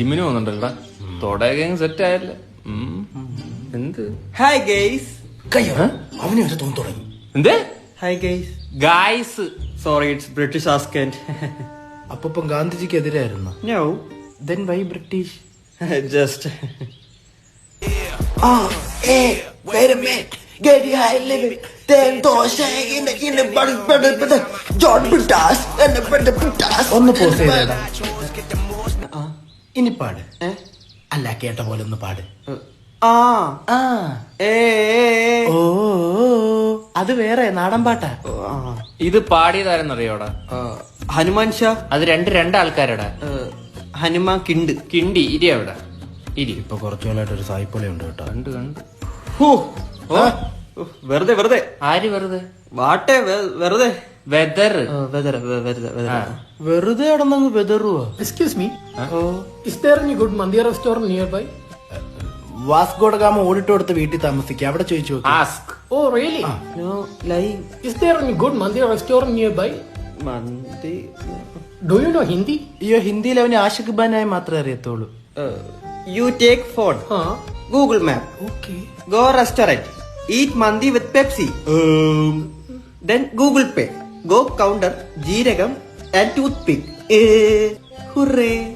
ജിമ്മിന് പോകുന്നുണ്ടല്ലോടാ. തൊടയൊക്കെ സെറ്റ് ആയല്ലേ. എന്ത് hi guys. കയ്യോ അവനെ ഒരു തോന്നു തുടങ്ങി. എന്തേ hi guys. Guys? Sorry, it's British ആസ്കന്റ്. അപ്പം ഗാന്ധിജിക്ക് എതിരായിരുന്നു. No, then why British? Just ഒന്ന് പോസ് ചെയ്തേടാ. ഇനി പാട്. അല്ല, കേട്ട പോലെ ഒന്ന് പാട്. ഓ അത് വേറെ നാടൻ പാട്ടാ. ഇത് പാടിയതാരെന്നറിയോടാ? ഹനുമാൻ ഷാ. അത് രണ്ടാൾക്കാരടാ. ഹനുമാൻ കിണ്ട്. കിണ്ടി ഇരി അവിടെ ഇരി. ഇപ്പൊ കുറച്ചുകാലായിട്ട് ഒരു സായിപ്പൊളി ഉണ്ട് കേട്ടോ. കണ്ട് വെറുതെ വെറുതെ. ആര് വെറുതെ? വാട്ടെ വെറുതെ. വെതർ വെറുതെ കിടന്നങ്ങ് വെതറുവാ. Excuse me. Is there any good Mandiya restaurant nearby? Vasco da Gama ഓടിട്ട് കൊടുത്ത് വീട്ടിൽ താമസിക്കുക. അവിടെ ചോദിച്ചു നോക്ക്. Ask. Oh, really? No line. Is there any good Mandiya restaurant nearby? Mandi. Do you know Hindi? അയ്യോ, ഹിന്ദിയിൽ അവന് ആഷിഖ് ഖാനായി മാത്രമേ അറിയത്തുള്ളൂ. You take phone, Google map, Okay. Go restaurant, eat mandi with Pepsi, then Google pay, go counter, ജീരകം and tooth pick. Hurray.